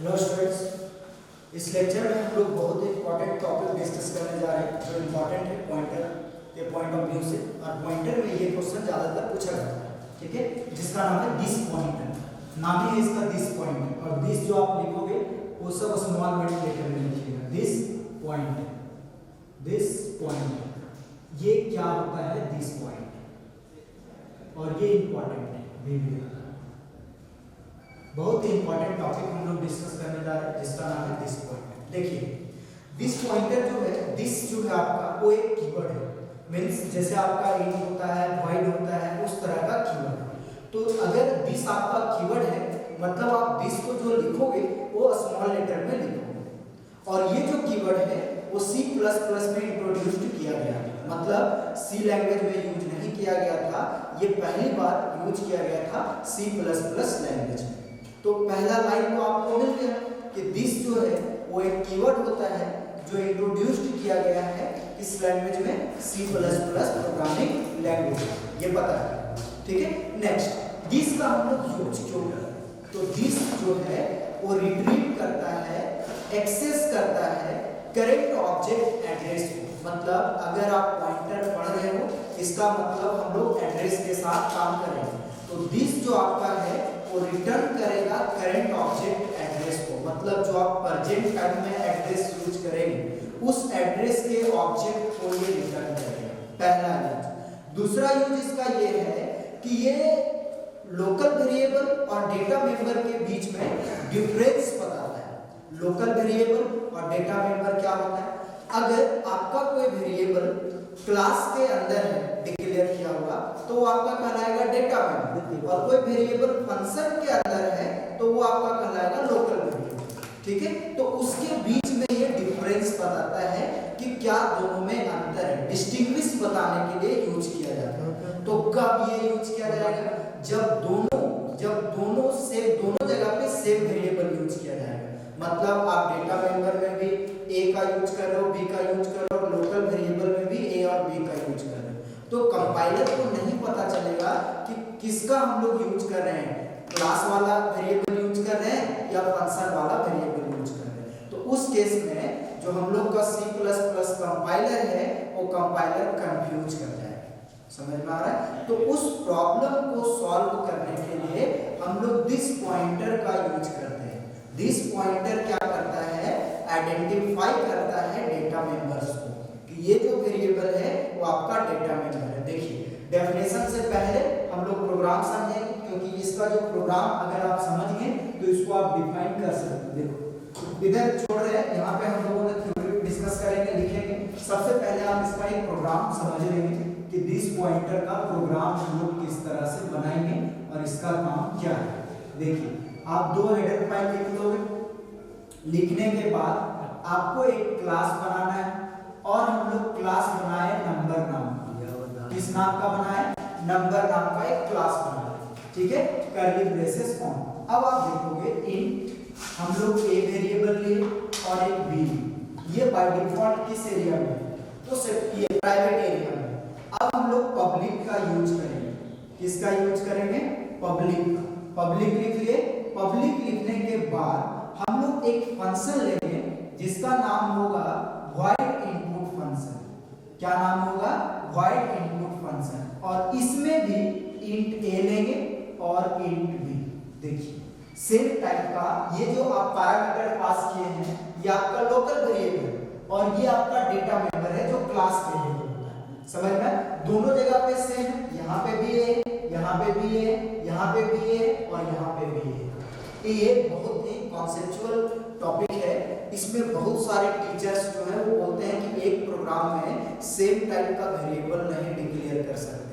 Hello students, इस lecture में हम लोग बहुत इंपॉर्टेंट टॉपिक डिस्कस करने जा रहे हैं जो इंपॉर्टेंट है पॉइंटर के पॉइंट ऑफ व्यू से। और पॉइंटर में ये क्वेश्चन ज़्यादातर पूछा जाता है, ठीक है, जिसका नाम है दिस पॉइंटर। नाम ही है इसका दिस पॉइंटर। और दिस जो आप लिखोगे वो सब स्मॉल में लेटर में लिखिएगा, दिस पॉइंटर। दिस पॉइंटर ये क्या होता है, दिस पॉइंट। और ये इंपॉर्टेंट है, वीडियो बहुत ही इंपॉर्टेंट टॉपिक हम लोग डिस्कस करने जा रहे हैं जिसका नाम है दिस पॉइंटर। देखिए दिस पॉइंटर जो है, दिस जो है आपका वो एक कीवर्ड है। मींस जैसे आपका इंट होता है, वॉइड होता है, उस तरह का कीवर्ड है। तो अगर दिस आपका कीवर्ड है मतलब आप दिस को जो लिखोगे वो स्मॉल लेटर में लिखोगे। और ये जो कीवर्ड है वो C++ में इंट्रोड्यूस्ड किया गया है। मतलब C लैंग्वेज में यूज नहीं किया गया था, ये पहली बार यूज किया गया था C++ लैंग्वेज में। तो पहला लाइन तो आपको मिल गया कि दिस जो है वो एक कीवर्ड होता है जो इंट्रोड्यूस्ड किया गया है इस लैंग्वेज में, C++ प्रोग्रामिंग लैंग्वेज, ये पता है, ठीक है। नेक्स्ट दिस का हम लोग यूज क्यों करते हैं? तो दिस जो है वो रिट्रीव करता है, एक्सेस करता है करेंट ऑब्जेक्ट एड्रेस को। मतलब अगर आप पॉइंटर पढ़ रहे हो इसका मतलब हम लोग एड्रेस के साथ काम करेंगे। तो दिस जो आपका है वो रिटर्न करेगा करंट ऑब्जेक्ट एड्रेस को। मतलब जो आप प्रेजेंट टाइम में एड्रेस यूज करेंगे उस एड्रेस के ऑब्जेक्ट को ये रिटर्न करेगा, पहला यूज। दूसरा यूज इसका ये है कि ये लोकल वेरिएबल और डेटा मेंबर के बीच में डिफरेंस बताता है। लोकल वेरिएबल और डेटा मेंबर क्या होता है? अगर आपका कोई वेरिएबल क्लास के अंदर है डिक्लेयर किया हुआ तो वो आपका कहलाएगा डेटा मेंबर, और कोई वेरिएबल फंक्शन के अंदर है तो वो आपका कहलाएगा लोकल वेरिएबल, ठीक है। तो उसके बीच में ये डिफरेंस बताता है कि क्या दोनों में अंतर है, डिस्टिंग्विश बताने के लिए यूज किया जाता है। तो कब ये यूज किया जाएगा? जब दोनों जगह पे सेम वेरिएबल यूज किया जाएगा। मतलब आप डेटा मेंबर में भी ए का यूज कर रहे हो, बी का यूज कर रहे हो, लोकल वेरिएबल में भी ए और बी का यूज कर रहे हो। तो कंपाइलर को नहीं पता चलेगा कि किसका हम लोग यूज कर रहे हैं, क्लास वाला वेरिएबल यूज कर रहे हैं या फंक्शन वाला वेरिएबल यूज कर रहे हैं। तो उस केस में जो हम लोग का C++ कंपाइलर है वो कंपाइलर कंफ्यूज कर जाएगा। समझ में आ रहा है? तो उस प्रॉब्लम को सॉल्व करने के लिए हम लोग दिस पॉइंटर का यूज करते हैं। दिस पॉइंटर क्या करता है? आइडेंटिफाई करता है डेटा मेंबर्स को कि ये जो वेरिएबल है वो आपका डेटा मेंबर है। देखिए डेफिनेशन से पहले हम लोग प्रोग्राम समझेंगे, क्योंकि इसका जो प्रोग्राम अगर आप समझ गए तो इसको आप डिफाइन कर सकते हैं। देखो इधर छोड़ रहे हैं, यहाँ पे हम लोगों ने थ्योरी डिस्कस करेंगे, लिखेंगे। सबसे पहले आप इसका एक प्रोग्राम समझ लेंगे कि दिस पॉइंटर का प्रोग्राम हम लोग किस तरह से बनाएंगे और इसका काम क्या है। देखिए आप दो हेडर फाइल लिख दोगे, लिखने के बाद आपको एक क्लास बनाना है और हम लोग क्लास बनाए नंबर नाम का। किस नाम का बनाए? नंबर नाम का एक क्लास बनाए, ठीक है, कर्ली ब्रेसेस फॉर्म। अब आप देखोगे इंट हम लोग ए वेरिएबल लिए और एक बी, ये बाय डिफॉल्ट किस एरिया में? तो सिर्फ ये प्राइवेट एरिया में। अब हम लोग पब्लिक का यूज करेंगे। किसका यूज करेंगे? पब्लिक का। पब्लिक लिख लिए। पब्लिक लिखने के बाद हम लोग एक फंक्शन लेंगे जिसका नाम होगा void input फंक्शन। क्या नाम होगा? void input function. और इसमें भी int a लेंगे और int b। देखिए सेम टाइप का ये जो आप पैरामीटर पास किए हैं ये आपका लोकल वेरिएबल और ये आपका डेटा मेंबर है जो क्लास वेरिएबल होता है। समझ में? दोनों जगह पे सेम है, यहाँ पे भी है, यहाँ पे भी है, यहाँ पे भी है और यहाँ पे भी है। ये बहुत ही कॉन्सेप्चुअल टॉपिक है। इसमें बहुत सारे टीचर्स जो है वो बोलते हैं कि एक प्रोग्राम में सेम टाइप का वेरिएबल नहीं डिक्लेयर कर सकते।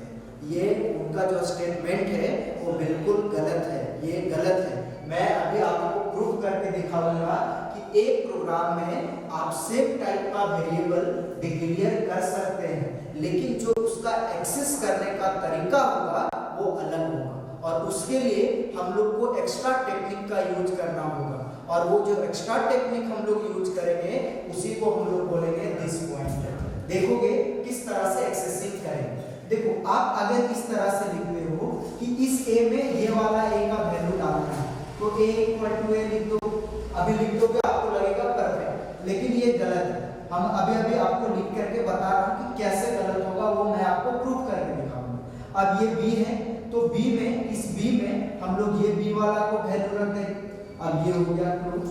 ये उनका जो स्टेटमेंट है वो बिल्कुल गलत है, ये गलत है। मैं अभी आपको प्रूफ करके दिखाऊंगा कि एक प्रोग्राम में आप सेम टाइप का वेरिएबल डिक्लेयर कर सकते हैं, लेकिन जो उसका एक्सेस करने का तरीका होगा वो अलग होगा। और उसके लिए हम लोग को एक्स्ट्रा टेक्निक का यूज करना होगा, और वो जो एक्स्ट्रा टेक्निक हम लोग यूज करेंगे उसी को हम लोग बोलेंगे दिस पॉइंटर। देखोगे किस तरह से एक्सेसिंग करेंगे। देखो आप अगर इस तरह से लिखते हो कि इस ए में ये वाला ए का वैल्यू डालना है तो a = a लिख दो। अभी लिख दोगे आपको लगेगा परफेक्ट, लेकिन ये गलत है। हम अभी अभी आपको लिख करके बता रहा हूँ कि कैसे गलत होगा, वो मैं आपको प्रूव करके दिखाऊंगा। अब ये बी है, तो बी में, इस बी में हम लोग ये बी वाला को वैल्यू रख देंगे। अब ये हो गया क्लोज।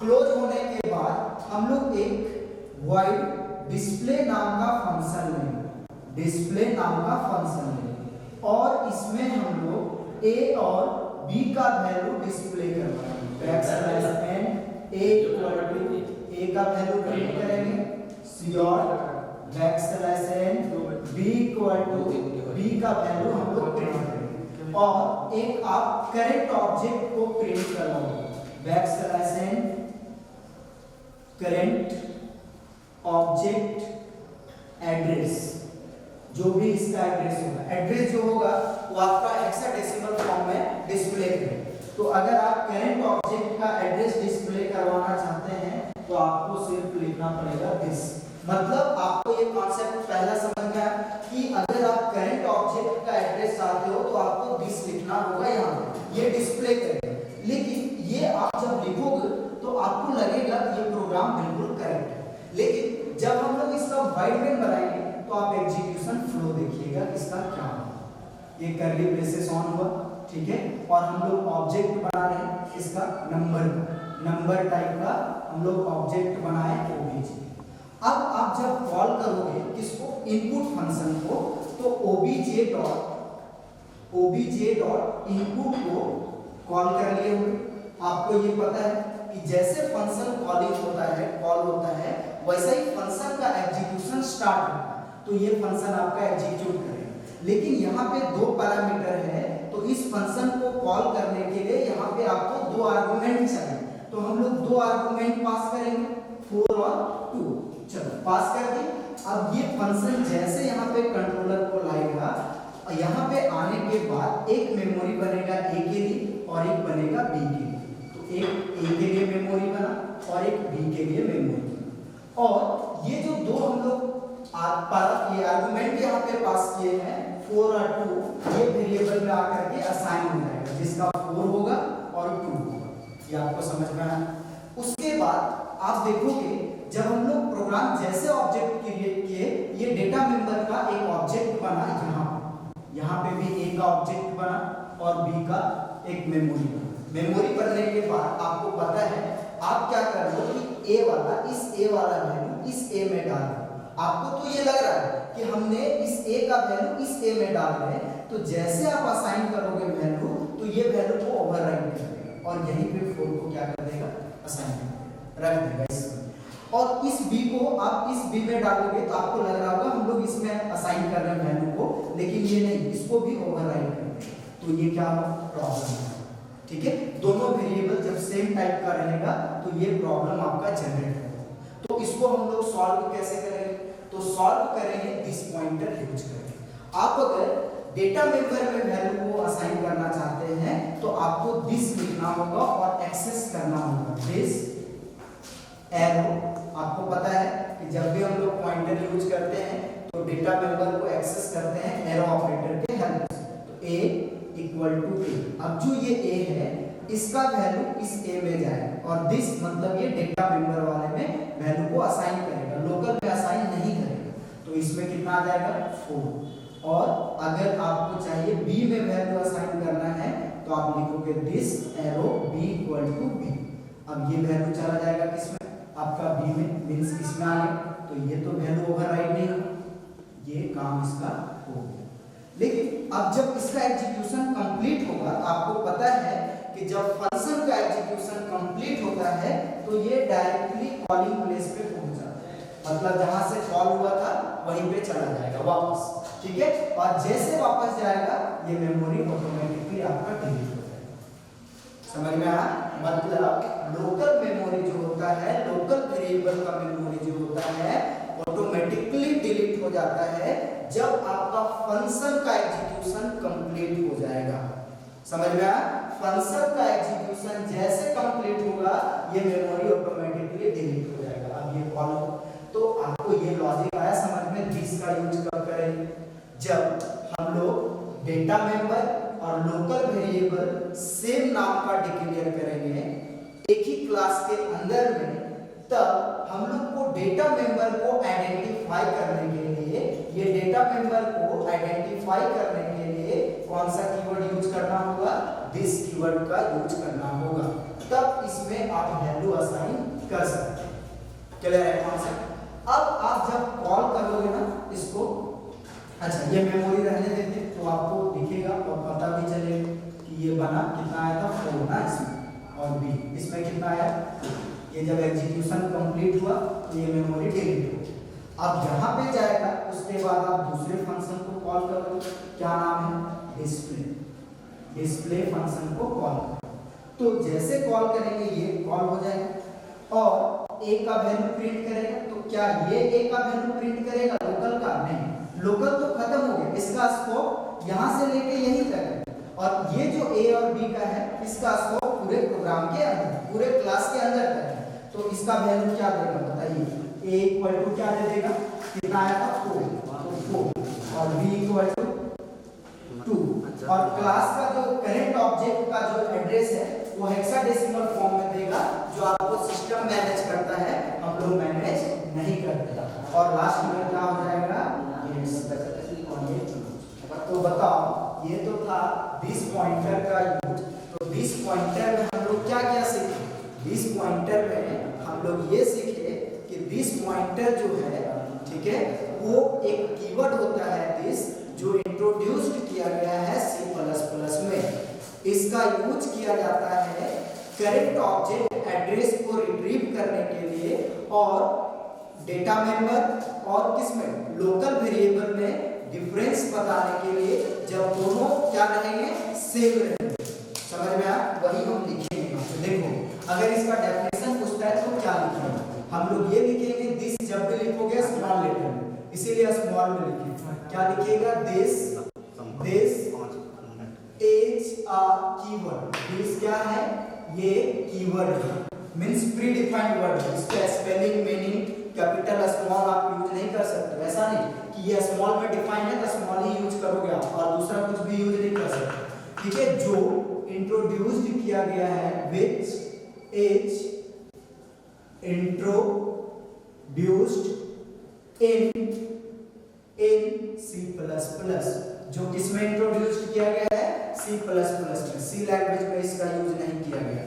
क्लोज होने के बाद हम लोग एक वॉइड डिस्प्ले नाम का फंक्शन लेंगे, डिस्प्ले नाम का फंक्शन लेंगे, और इसमें हम लोग ए और बी का वैल्यू डिस्प्ले करवाएंगे। Backslash n A equal to A का वैल्यू प्रिंट करेंगे, सी और backslash n B equal to B का वैल्यू हम लोग प्रिंट करेंगे, और एक आप करेक्ट ऑब्जेक्ट को प्रिंट करवाओगे। Backslash n current object address, जो भी इसका एड्रेस होगा, एड्रेस जो होगा वो आपका हेक्साडेसिमल फॉर्म में डिस्प्ले करें। तो अगर आप करेंट ऑब्जेक्ट का एड्रेस डिस्प्ले करवाना चाहते हैं तो आपको सिर्फ लिखना पड़ेगा दिस। मतलब आपको ये कॉन्सेप्ट पहला समझ में आया कि अगर आप करेंट ऑब्जेक्ट का एड्रेस चाहते हो तो आपको दिस लिखना होगा, यहाँ पे ये डिस्प्ले करेगा। लेकिन ये आप जब लिखोगे तो आपको लगेगा कि ये प्रोग्राम बिल्कुल करेक्ट है, लेकिन जब हम लोग इसका वाइड मेन बनाएंगे तो आप एग्जीक्यूशन फ्लो देखिएगा इसका क्या होगा। ये कर्ली ब्रेसेस ऑन हुआ, ठीक है, और हम लोग ऑब्जेक्ट बना रहे हैं इसका नंबर टाइप का हम लोग ऑब्जेक्ट बनाए ओबीजे। अब आप जब कॉल करोगे किसको, इनपुट फंक्शन को, तो ओबीजे डॉट इनपुट को कॉल कर लिए होंगे। आपको ये पता है कि जैसे फंक्शन कॉलिंग होता है, कॉल होता है, वैसा ही फंक्शन का एग्जीक्यूशन स्टार्ट होता है, तो ये फंक्शन आपका एग्जीक्यूट करेगा। लेकिन यहाँ पे दो पैरामीटर है, तो इस फंक्शन को कॉल करने के लिए यहाँ पे आपको दो आर्गुमेंट चाहिए, तो हम लोग दो आर्गुमेंट पास करेंगे, 4 और 2। चलो पास कर दी। अब ये फंक्शन जैसे यहाँ पे कंट्रोलर को लाएगा, यहाँ पे आने के बाद एक मेमोरी बनेगा ए के लिए और एक बनेगा बी के लिए। तो एक ए के लिए मेमोरी बना और एक बी के लिए मेमोरी बना, और ये जो दो हम लोग ये आर्गुमेंट यहाँ पे पास किए हैं 4 और 2, ये वेरिएबल में आकर के असाइन हो जाएगा, जिसका 4 होगा और 2 होगा। ये आपको समझ में आया। उसके बाद आप देखोगे जब हम लोग प्रोग्राम जैसे ऑब्जेक्ट क्रिएट किए, ये डेटा मेंबर का एक ऑब्जेक्ट बना, यहाँ पे भी ए का ऑब्जेक्ट बना और बी का एक मेमोरी बना। मेमोरी बनने के बाद आपको पता है आप क्या कर लो कि ए वाला, इस ए वाला वैल्यू इस ए में डाल दो। आपको तो ये लग रहा है कि हमने इस ए का वैल्यू इस ए में डाल रहे हैं, तो जैसे आप असाइन करोगे वैल्यू, तो ये वैल्यू को ओवरराइट कर देगा और यहीं पे 4 को क्या कर देगा, असाइन रख देगा इसमें। और इस बी को आप इस बी में डालोगे तो आपको लग रहा होगा हम लोग इसमें असाइन कर रहे हैं वैल्यू को, लेकिन ये नहीं, इसको भी ओवरराइट कर देगा। तो ये क्या प्रॉब्लम है, ठीक है। दोनों वेरिएबल जब सेम टाइप का रहेगा तो ये प्रॉब्लम आपका जनरेट होगा। तो इसको हम लोग सॉल्व कैसे करेंगे, तो सॉल्व करेंगे दिस पॉइंटर यूज करके। आप अगर डेटा मेंबर में वैल्यू को असाइन करना चाहते हैं तो आपको दिस लिखना होगा और एक्सेस करना होगा दिस एरो। आपको पता है कि जब भी हम लोग पॉइंटर यूज करते हैं तो डेटा मेंबर को एक्सेस करते हैं एरो ऑपरेटर के हेल्प से। तो a इक्वल टू ए, अब जो ये a है इसका वैल्यू इस a में जाएगा और दिस मतलब ये डेटा मेंबर वाले में वैल्यू को असाइन करेगा, लोकल में असाइन नहीं करेगा। तो इसमें कितना आ जाएगा 4। और अगर आपको चाहिए b में वैल्यू असाइन करना है तो आप लिखोगे this arrow b equal to b। अब ये वैल्यू चला जाएगा किसमें, आपका b में, मींस इसमें आ गया, तो ये तो वैल्यू ओवरराइट नहीं होगा, ये काम इसका हो गया। लेकिन अब जब इसका एग्जीक्यूशन कंप्लीट होगा, आपको पता है कि जब फंक्शन का एग्जीक्यूशन कंप्लीट होता है तो ये डायरेक्टली कॉलिंग प्लेस पे पहुंच जाता है, मतलब जहां से कॉल हुआ था वहीं पे चला जाएगा वापस, ठीक है। और जैसे वापस जाएगा ये मेमोरी ऑटोमेटिकली आपका डिलीट हो जाएगा। समझ में आया, मतलब लोकल मेमोरी जो होता है, लोकल वेरिएबल का मेमोरी जो होता है ऑटोमेटिकली डिलीट हो जाता है जब आपका फंक्शन का एग्जीक्यूशन कंप्लीट हो जाएगा। समझ में आया, फंक्शन का एग्जीक्यूशन जैसे कंप्लीट होगा ये मेमोरी ऑटोमेटिकली डिलीट हो जाएगा। अब ये कॉल, तो आपको ये लॉजिक आया समझ में, दिस का यूज कब करेंगे, जब हम लोग डेटा मेंबर और लोकल वेरिएबल सेम नाम का डिक्लेयर करेंगे, एक ही क्लास तब हम लोग को डेटा मेंबर को आइडेंटिफाई करने के लिए, ये डेटा मेंबर को आइडेंटिफाई करने के लिए कौन सा कीवर्ड यूज करना होगा, दिस कीवर्ड का यूज करना होगा, तब इसमें आप वैल्यू असाइन कर सकते हैं। क्लियर है कॉन्सेप्ट? अब आप जब कॉल करोगे ना इसको, अच्छा ये मेमोरी रहने देते तो आपको दिखेगा और पता भी चलेगा कि ये बना कितना आया था 4 ना इसमें, और बी इसमें कितना आया, ये जब एग्जीक्यूशन कंप्लीट हुआ तो ये मेमोरी डिलीट हो। अब यहाँ पे जाएगा, उसके बाद आप दूसरे फंक्शन को कॉल करोगे, क्या नाम है, डिस्प्ले, डिस्प्ले फंक्शन को कॉल करो। तो जैसे कॉल करेंगे ये कॉल हो जाएगा और ए का वैल्यू प्रिंट करेगा। तो क्या ये ए का वैल्यू प्रिंट करेगा लोकल का? नहीं, लोकल तो खत्म हो गया, इसका स्कोप यहाँ से लेके यहीं तक है, और ये जो ए और बी का है इसका स्कोप पूरे प्रोग्राम के अंदर, पूरे क्लास के अंदर तक है। तो इसका वैल्यू क्या देगा बताइए, a इक्वल टू क्या दे देगा, कितना आया था 4, और b इक्वल टू 2, और क्लास का जो करंट ऑब्जेक्ट का जो एड्रेस है वो हेक्साडेसिमल फॉर्म में देगा, जो आपको सिस्टम मैनेज करता है, हम लोग मैनेज नहीं करते। और लास्ट में क्या हो जाएगा, तो बताओ ये तो था दिस पॉइंटर का यूज। तो दिस पॉइंटर में हम लोग क्या क्या सीखे, दिस पॉइंटर में हम लोग ये सीखे कि दिस पॉइंटर जो है, ठीक है, वो एक कीवर्ड होता है दिस, जो इंट्रोड्यूस्ड किया गया है C++ में। इसका यूज किया जाता है करंट ऑब्जेक्ट एड्रेस को रिट्रीव करने के लिए और डेटा मेंबर और किसमें, लोकल वेरिएबल में डिफरेंस बताने के लिए, जब दोनों क्या रहेंगे, सेम रहेंगे। समझ में आया? वही हम लिखेंगे। देखो अगर इसका डेफिनेशन पूछता है तो क्या लिखेंगे, हम लोग ये लिखेंगे दिस, जब भी लिखोगे स्मॉल लेटर में, इसीलिए स्मॉल में लिखेंगे। क्या लिखेगा, this is a keyword. This क्या है, ये कीवर्ड है, मींस प्री डिफाइंड वर्ड है। इसका स्पेलिंग मीनिंग कैपिटल स्मॉल आप यूज नहीं कर सकते, ऐसा नहीं कि ये स्मॉल में डिफाइन है तो स्मॉल ही यूज करोगे आप, और दूसरा कुछ भी यूज नहीं कर सकते। ठीक है, जो इंट्रोड्यूस्ड किया गया है, which is introduced in C++, जो किसमें इंट्रोड्यूस्ड किया गया है, C++ में, सी लैंग्वेज में इसका यूज नहीं किया गया।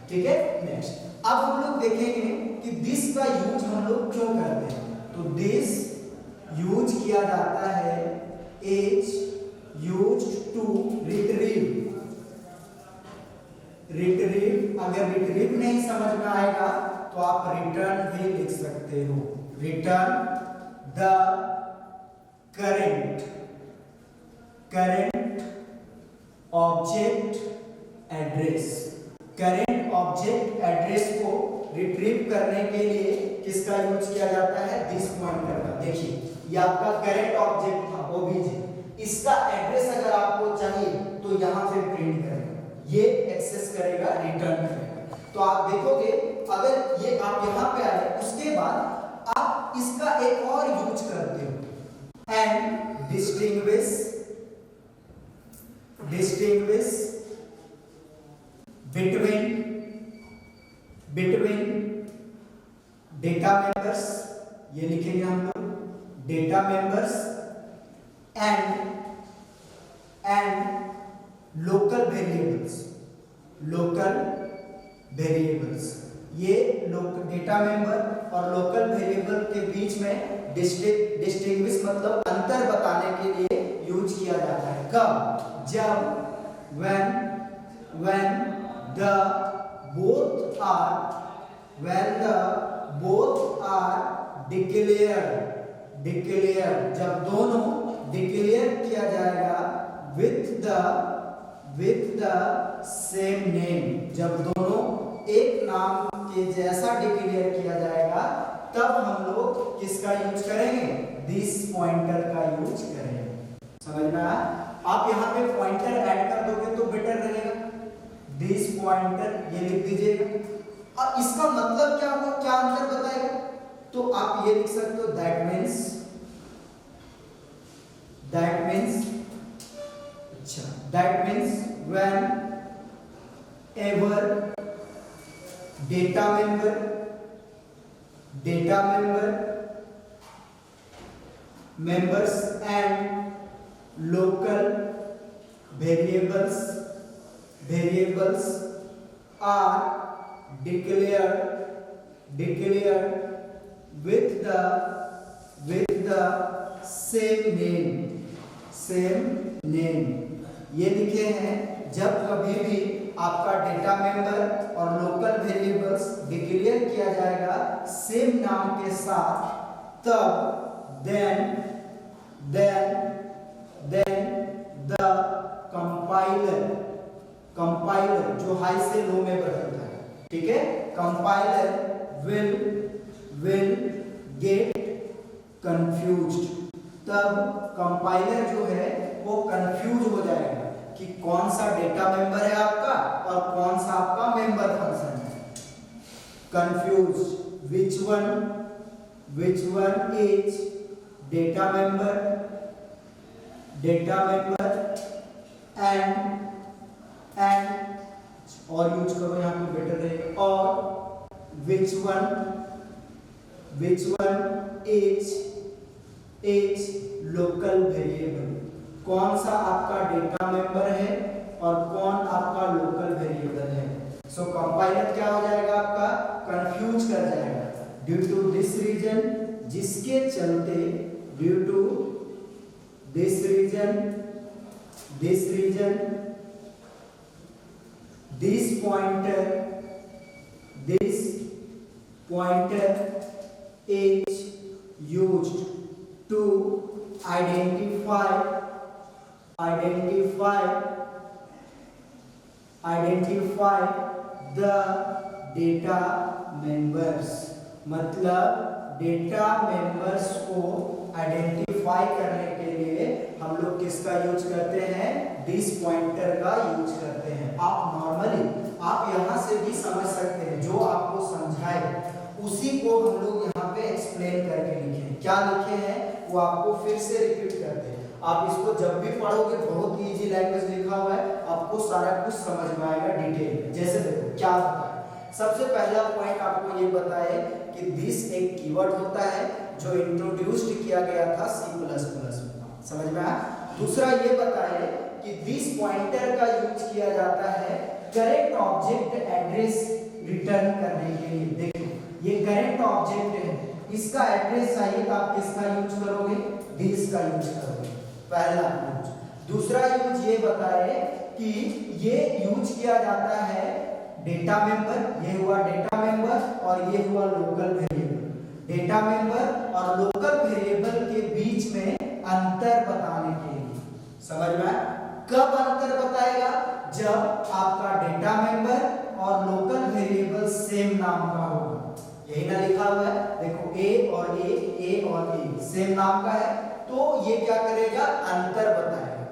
ठीक है, नेक्स्ट अब हम लोग देखेंगे कि दिस का यूज हम लोग क्यों करते हैं। तो दिस यूज किया जाता है, इज यूज्ड टू रिट्रीव। अगर रिट्रीव नहीं समझ में आएगा तो आप रिटर्न भी लिख सकते हो, return the current object address. Current object address को रिट्रीव करने के लिए किसका यूज किया जाता है, दिस पॉइंटर का। देखिए ये आपका करंट ऑब्जेक्ट था ओबीजे, इसका एड्रेस अगर आपको चाहिए तो यहां पे प्रिंट करेगा, ये एक्सेस करेगा, रिटर्न करेगा। तो आप देखोगे अगर ये आप यहां पे आए, उसके बाद आप इसका एक और यूज करते हो, and distinguish between data members, ये लिखेंगे हम लोग, data members and local variables. ये डेटा मेंबर और लोकल वेरिएबल के बीच में डिस्टिंग्विश मतलब अंतर बताने के लिए यूज किया जाता है। कब, जब when the both are declared, जब दोनों डिक्लेयर किया जाएगा with the same name, जब दोनों एक नाम के जैसा डिक्लेयर किया जाएगा, तब हम लोग किसका यूज करेंगे, दिस पॉइंटर का यूज करेंगे। समझ में आया? आप यहाँ पे पॉइंटर ऐड कर दोगे तो बेटर रहेगा, दिस पॉइंटर ये लिख दीजिएगा। और इसका मतलब क्या होगा, क्या अंतर बताएगा, तो आप ये लिख सकते हो, that means when ever data member data members and local variables are declared with the same name। ये लिखे हैं जब कभी भी आपका डेटा मेंबर और लोकल वेरिएबल्स डिक्लेयर किया जाएगा सेम नाम के साथ, तब then the compiler जो हाई से लो में बदलता है, ठीक है, compiler will get confused। तब कंपाइलर जो है वो कंफ्यूज हो जाएगा कि कौन सा डेटा मेंबर है आपका और कौन सा आपका मेंबर फंक्शन है। Confuse which one is data member and और यूज करो यहाँ पे बेटर रहेगा, और which one is local variable। कौन सा आपका डेटा मेंबर है और कौन आपका लोकल वेरिएबल है। सो कंपाइलर क्या हो जाएगा आपका, कंफ्यूज कर जाएगा। ड्यू टू दिस रीजन, जिसके चलते due to this reason this pointer is used to identify the data members। मतलब डेटा मेंबर्स को आइडेंटिफाई करने के लिए हम लोग किसका यूज करते हैं, दिस पॉइंटर का यूज करते हैं। आप नॉर्मली आप यहाँ से भी समझ सकते हैं, जो आपको समझाए उसी को हम लोग यहाँ पे एक्सप्लेन करके लिखे हैं। क्या लिखे हैं वो आपको फिर से रिपीट करते हैं। आप इसको जब भी पढ़ोगे बहुत इजी लैंग्वेज लिखा हुआ है, आपको सारा कुछ समझ में आएगा डिटेल। जैसे देखो क्या होता है, सबसे पहला पॉइंट आपको ये बताए कि दिस एक कीवर्ड होता है जो इंट्रोड्यूस्ड किया गया था C++ में, समझ में आया। दूसरा ये बताए कि दिस पॉइंटर का यूज किया जाता है करेक्ट ऑब्जेक्ट एड्रेस रिटर्न करने के लिए। देखो ये करेक्ट ऑब्जेक्ट है, इसका एड्रेस चाहिए तो आप किसका यूज करोगे, दिस का यूज करोगे, पहला यूज। दूसरा यूज ये बताए कि ये यूज किया जाता है डेटा मेंबर, ये हुआ डेटा मेंबर और ये हुआ लोकल वेरिएबल। डेटा मेंबर और लोकल वेरिएबल के बीच में अंतर बताने के लिए, समझ में आया। कब अंतर बताएगा, जब आपका डेटा मेंबर और लोकल वेरिएबल सेम नाम का होगा। यही ना लिखा हुआ है, देखो A और A सेम नाम का है, तो ये क्या करेगा, अंतर बताएगा।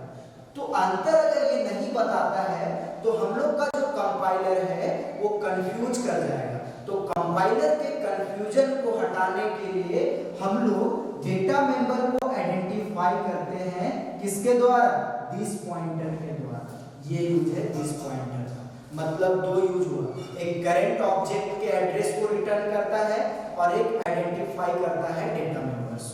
तो अंतर अगर ये नहीं बताता है तो हम लोग का जो कंपाइलर है वो कंफ्यूज कर जाएगा। तो कंपाइलर के कंफ्यूजन को हटाने के लिए हम लोग डेटा मेंबर को आइडेंटिफाई करते हैं किसके द्वारा, दिस पॉइंटर के द्वारा। ये यूज है दिस पॉइंटर का। मतलब दो यूज हुआ, एक करेंट ऑब्जेक्ट के एड्रेस को रिटर्न करता है और एक आइडेंटिफाई करता है डेटा मेंबर्स।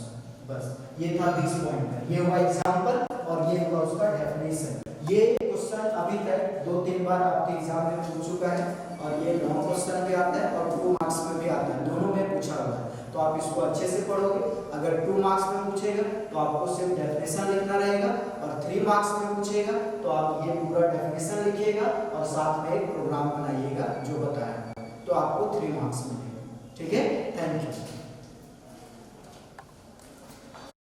बस ये था दिस पॉइंटर, ये हुआ एग्जांपल और ये हुआ उसका डेफिनेशन। ये क्वेश्चन अभी तक 2-3 बार आपके एग्जाम में पूछ चुका है और ये लॉन्ग क्वेश्चन भी आता है और 2 मार्क्स में भी आता है, दोनों में पूछा हुआ है। तो आप इसको अच्छे से पढ़ोगे। अगर 2 मार्क्स में पूछेगा तो आपको सिर्फ डेफिनेशन लिखना रहेगा, और 3 मार्क्स में पूछेगा तो आप ये पूरा डेफिनेशन लिखिएगा और साथ में एक प्रोग्राम बनाइएगा जो बताया, तो आपको 3 मार्क्स मिलेगा। ठीक है, थैंक यू।